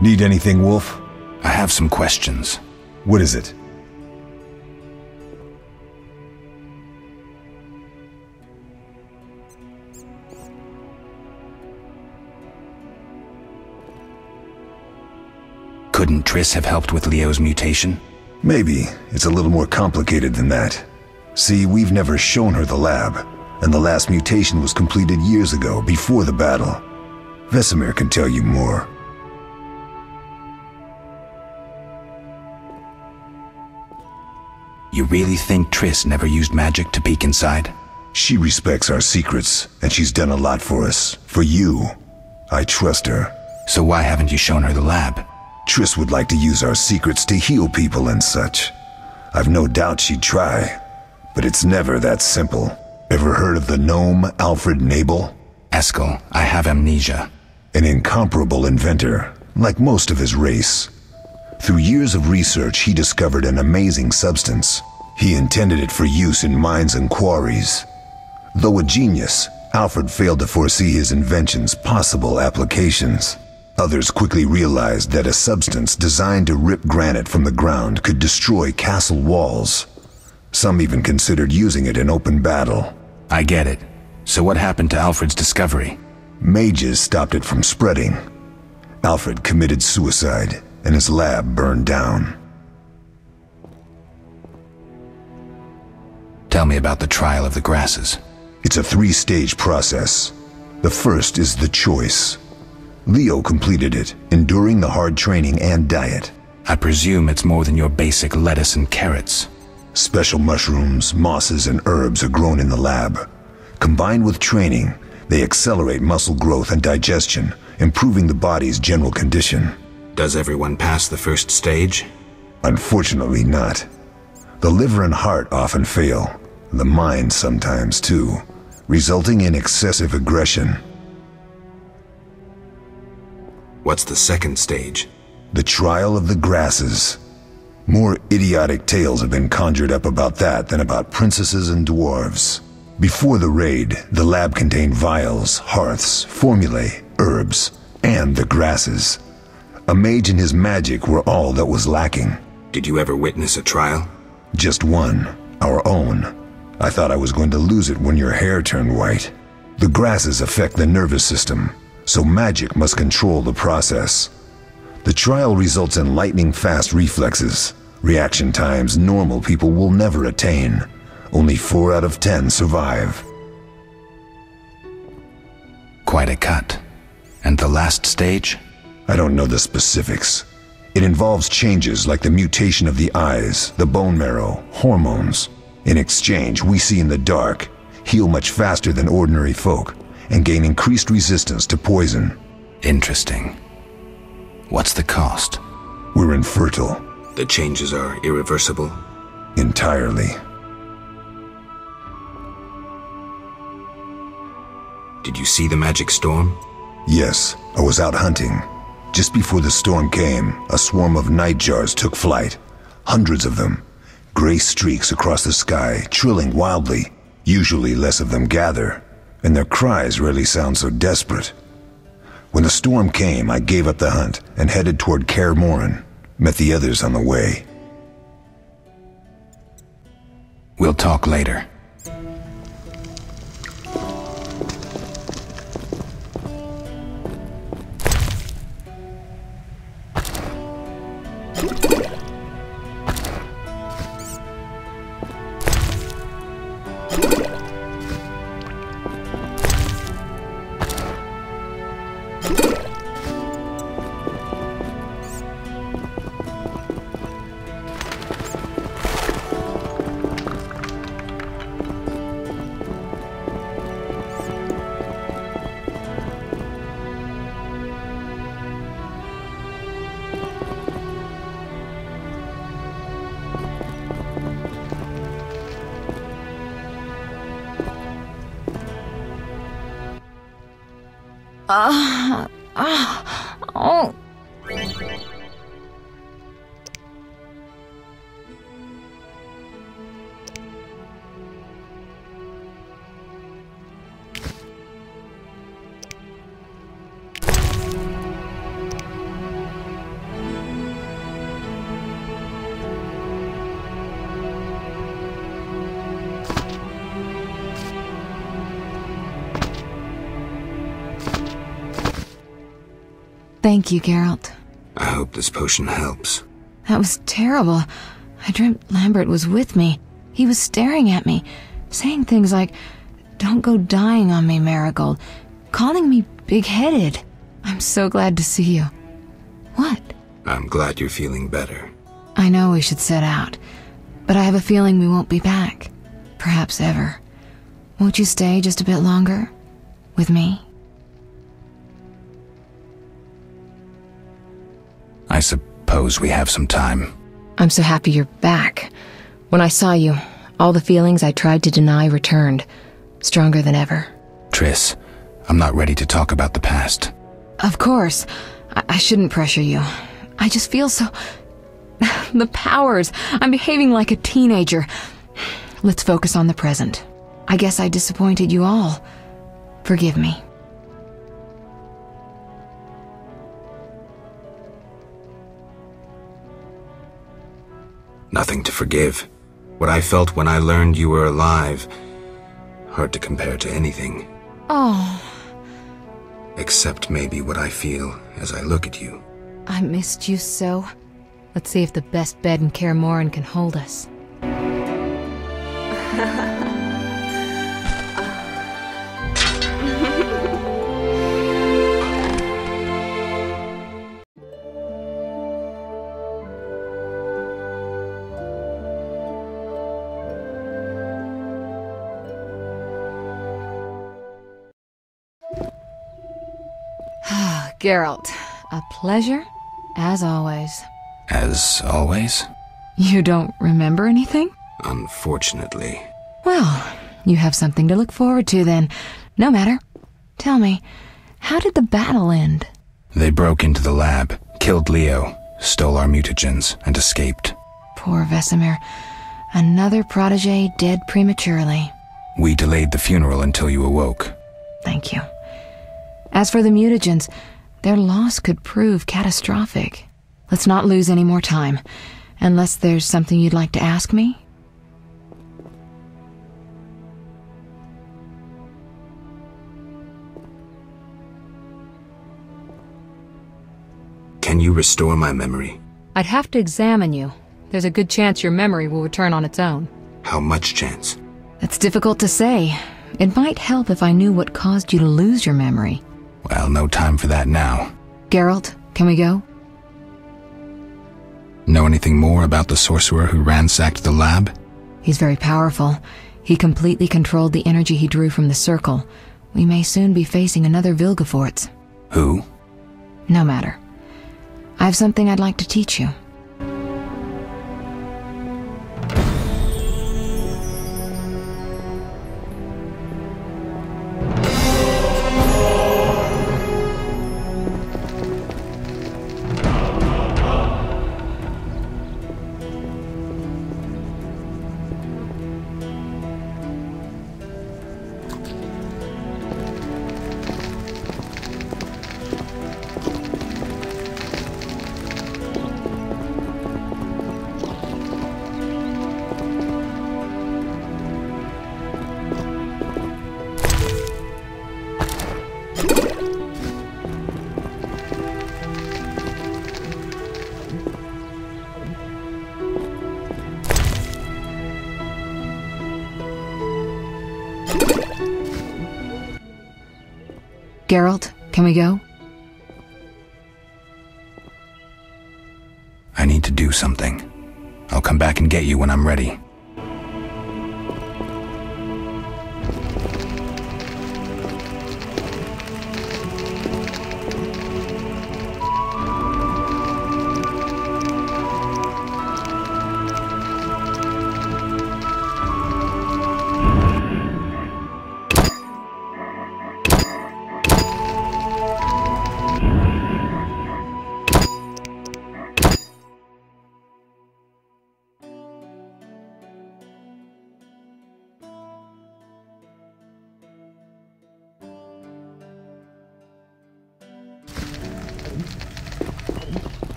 Need anything, Wolf? I have some questions. What is it? Couldn't Triss have helped with Leo's mutation? Maybe. It's a little more complicated than that. See, we've never shown her the lab, and the last mutation was completed years ago, before the battle. Vesemir can tell you more. You really think Triss never used magic to peek inside? She respects our secrets, and she's done a lot for us. For you. I trust her. So why haven't you shown her the lab? Triss would like to use our secrets to heal people and such. I've no doubt she'd try, but it's never that simple. Ever heard of the gnome Alfred Nabel? Eskel, I have amnesia. An incomparable inventor, like most of his race. Through years of research, he discovered an amazing substance. He intended it for use in mines and quarries. Though a genius, Alfred failed to foresee his invention's possible applications. Others quickly realized that a substance designed to rip granite from the ground could destroy castle walls. Some even considered using it in open battle. I get it. So what happened to Alfred's discovery? Mages stopped it from spreading. Alfred committed suicide, and his lab burned down. Tell me about the trial of the grasses. It's a 3-stage process. The first is the choice. Leo completed it, enduring the hard training and diet. I presume it's more than your basic lettuce and carrots. Special mushrooms, mosses, and herbs are grown in the lab. Combined with training, they accelerate muscle growth and digestion, improving the body's general condition. Does everyone pass the first stage? Unfortunately not. The liver and heart often fail, the mind sometimes too, resulting in excessive aggression. What's the second stage? The trial of the grasses. More idiotic tales have been conjured up about that than about princesses and dwarves. Before the raid, the lab contained vials, hearths, formulae, herbs, and the grasses. A mage and his magic were all that was lacking. Did you ever witness a trial? Just one, our own. I thought I was going to lose it when your hair turned white. The grasses affect the nervous system, so magic must control the process. The trial results in lightning-fast reflexes, reaction times normal people will never attain. Only 4 out of 10 survive. Quite a cut. And the last stage? I don't know the specifics. It involves changes like the mutation of the eyes, the bone marrow, hormones. In exchange, we see in the dark, heal much faster than ordinary folk, and gain increased resistance to poison. Interesting. What's the cost? We're infertile. The changes are irreversible? Entirely. Did you see the magic storm? Yes, I was out hunting. Just before the storm came, a swarm of nightjars took flight. Hundreds of them. Gray streaks across the sky, trilling wildly. Usually less of them gather. and their cries rarely sound so desperate. When the storm came, I gave up the hunt and headed toward Kaer Morhen, met the others on the way. We'll talk later. Oh. Thank you, Geralt. I hope this potion helps. That was terrible. I dreamt Lambert was with me. He was staring at me, saying things like, "Don't go dying on me, Marigold," calling me big-headed. I'm so glad to see you. What? I'm glad you're feeling better. I know we should set out, but I have a feeling we won't be back. Perhaps ever. Won't you stay just a bit longer? With me? I suppose we have some time. I'm so happy you're back. When I saw you, all the feelings I tried to deny returned, stronger than ever. Triss, I'm not ready to talk about the past. Of course. I shouldn't pressure you. I just feel so... The powers. I'm behaving like a teenager. Let's focus on the present. I guess I disappointed you all. Forgive me. Nothing to forgive. What I felt when I learned you were alive, hard to compare to anything. Oh. Except maybe what I feel as I look at you. I missed you so. Let's see if the best bed in Kaer Morhen can hold us. Geralt, a pleasure, as always. As always? You don't remember anything? Unfortunately. Well, you have something to look forward to then. No matter. Tell me, how did the battle end? They broke into the lab, killed Leo, stole our mutagens, and escaped. Poor Vesemir. Another protege dead prematurely. We delayed the funeral until you awoke. Thank you. As for the mutagens, their loss could prove catastrophic. Let's not lose any more time, unless there's something you'd like to ask me? Can you restore my memory? I'd have to examine you. There's a good chance your memory will return on its own. How much chance? That's difficult to say. It might help if I knew what caused you to lose your memory. Well, no time for that now. Geralt, can we go? Know anything more about the sorcerer who ransacked the lab? He's very powerful. He completely controlled the energy he drew from the circle. We may soon be facing another Vilgefortz. Who? No matter. I have something I'd like to teach you. Geralt, can we go? I need to do something. I'll come back and get you when I'm ready.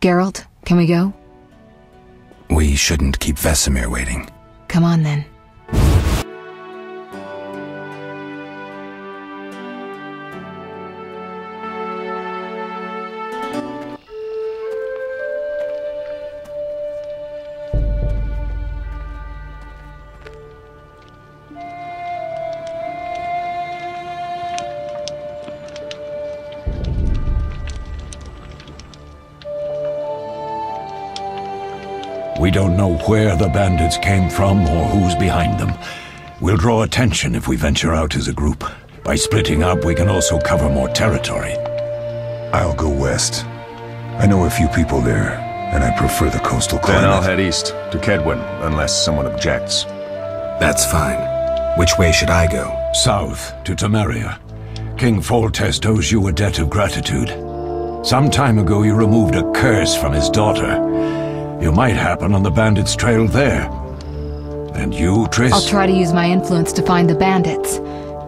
Geralt, can we go? We shouldn't keep Vesemir waiting. Come on then. We don't know where the bandits came from or who's behind them. We'll draw attention if we venture out as a group. By splitting up, we can also cover more territory. I'll go west. I know a few people there, and I prefer the coastal climate. Then I'll head east, to Kedwen, unless someone objects. That's fine. Which way should I go? South, to Temeria. King Foltest owes you a debt of gratitude. Some time ago you removed a curse from his daughter. You might happen on the bandits' trail there. And you, Triss? I'll try to use my influence to find the bandits.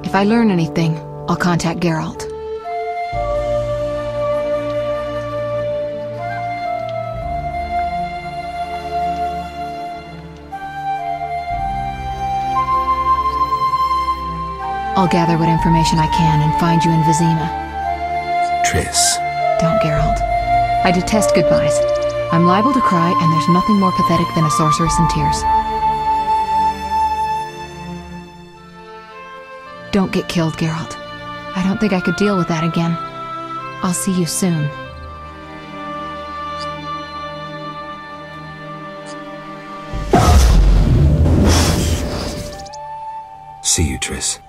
If I learn anything, I'll contact Geralt. I'll gather what information I can and find you in Vizima. Triss. Don't, Geralt. I detest goodbyes. I'm liable to cry, and there's nothing more pathetic than a sorceress in tears. Don't get killed, Geralt. I don't think I could deal with that again. I'll see you soon. See you, Triss.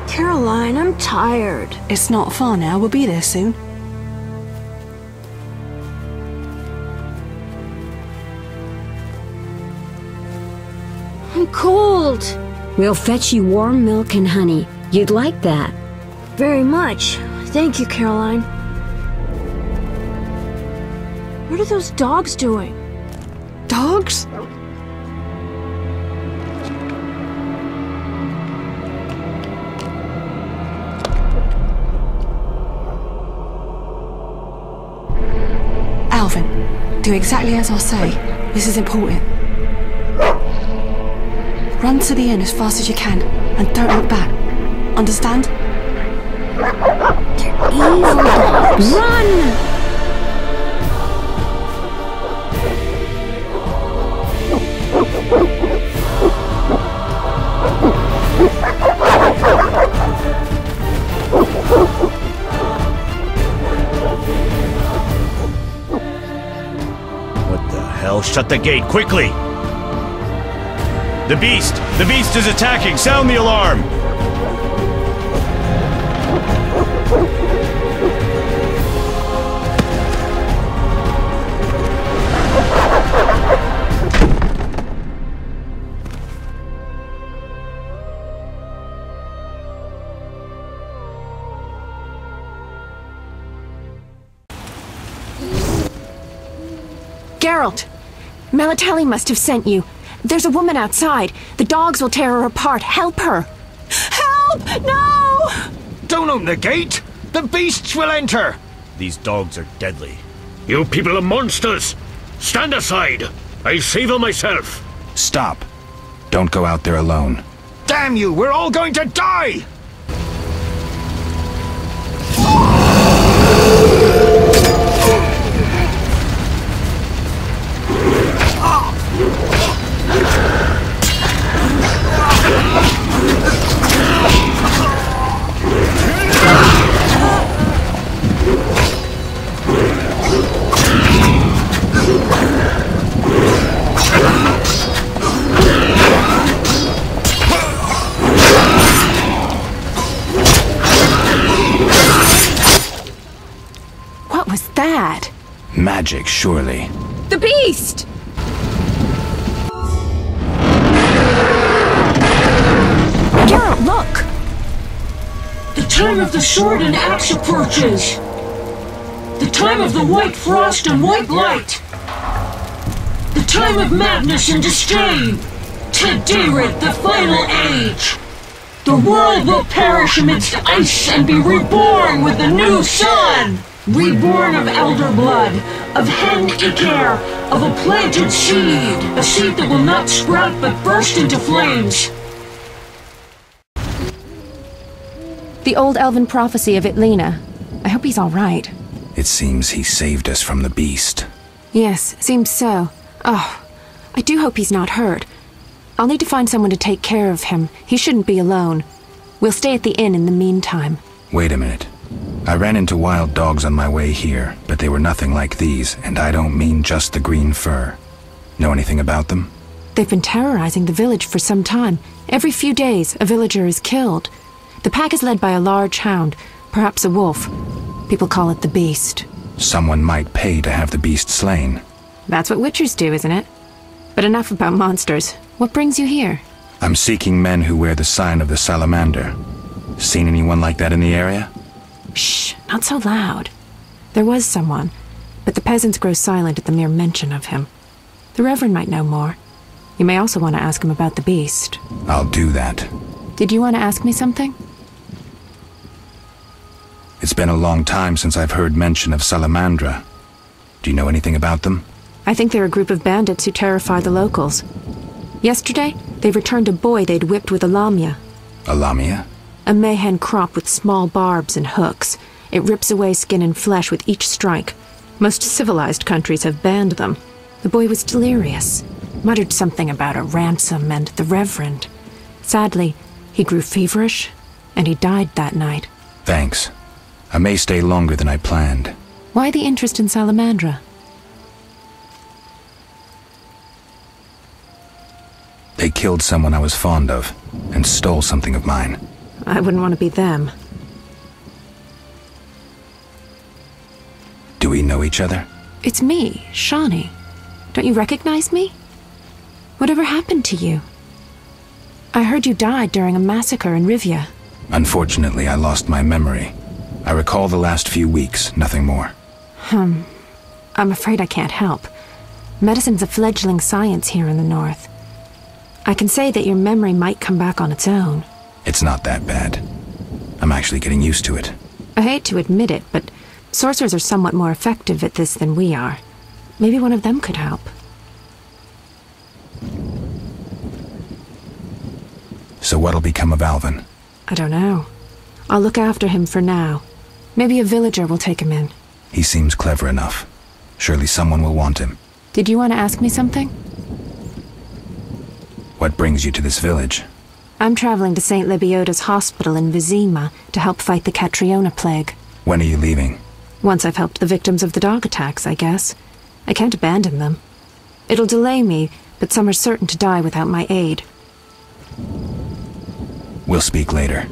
Caroline, I'm tired. It's not far now. We'll be there soon. I'm cold. We'll fetch you warm milk and honey. You'd like that. Very much. Thank you, Caroline. What are those dogs doing? Dogs? Alvin, do exactly as I say. This is important. Run to the inn as fast as you can, and don't look back. Understand? They're evil dogs. Run! Shut the gate, quickly! The beast! The beast is attacking! Sound the alarm! Geralt! Melitele must have sent you. There's a woman outside. The dogs will tear her apart. Help her! Help! No! Don't open the gate! The beasts will enter! These dogs are deadly. You people are monsters! Stand aside! I'll save her myself! Stop. Don't go out there alone. Damn you! We're all going to die! What was that? Magic, surely. The beast! Geralt, look! The time of the sword and axe approaches. The time of the white frost and white light. The time of madness and disdain. Tedirit, the final age. The world will perish amidst ice and be reborn with the new sun. Reborn of elder blood, of hen Iker, of a planted seed. A seed that will not sprout but burst into flames. The old elven prophecy of Itlena. I hope he's all right. It seems he saved us from the beast. Yes, seems so. Oh, I do hope he's not hurt. I'll need to find someone to take care of him. He shouldn't be alone. We'll stay at the inn in the meantime. Wait a minute. I ran into wild dogs on my way here, but they were nothing like these, and I don't mean just the green fur. Know anything about them? They've been terrorizing the village for some time. Every few days, a villager is killed. The pack is led by a large hound, perhaps a wolf. People call it the Beast. Someone might pay to have the beast slain. That's what witchers do, isn't it? But enough about monsters. What brings you here? I'm seeking men who wear the sign of the salamander. Seen anyone like that in the area? Shh, not so loud. There was someone, but the peasants grow silent at the mere mention of him. The Reverend might know more. You may also want to ask him about the beast. I'll do that. Did you want to ask me something? It's been a long time since I've heard mention of Salamandra. Do you know anything about them? I think they're a group of bandits who terrify the locals. Yesterday, they returned a boy they'd whipped with a lamia. A lamia? A mayhen crop with small barbs and hooks. It rips away skin and flesh with each strike. Most civilized countries have banned them. The boy was delirious, muttered something about a ransom and the Reverend. Sadly, he grew feverish, and he died that night. Thanks. I may stay longer than I planned. Why the interest in Salamandra? They killed someone I was fond of, and stole something of mine. I wouldn't want to be them. Do we know each other? It's me, Shani. Don't you recognize me? Whatever happened to you? I heard you died during a massacre in Rivia. Unfortunately, I lost my memory. I recall the last few weeks, nothing more. I'm afraid I can't help. Medicine's a fledgling science here in the north. I can say that your memory might come back on its own. It's not that bad. I'm actually getting used to it. I hate to admit it, but sorcerers are somewhat more effective at this than we are. Maybe one of them could help. So what'll become of Alvin? I don't know. I'll look after him for now. Maybe a villager will take him in. He seems clever enough. Surely someone will want him. Did you want to ask me something? What brings you to this village? I'm traveling to St. Lebioda's hospital in Vizima to help fight the Catriona plague. When are you leaving? Once I've helped the victims of the dog attacks, I guess. I can't abandon them. It'll delay me, but some are certain to die without my aid. We'll speak later.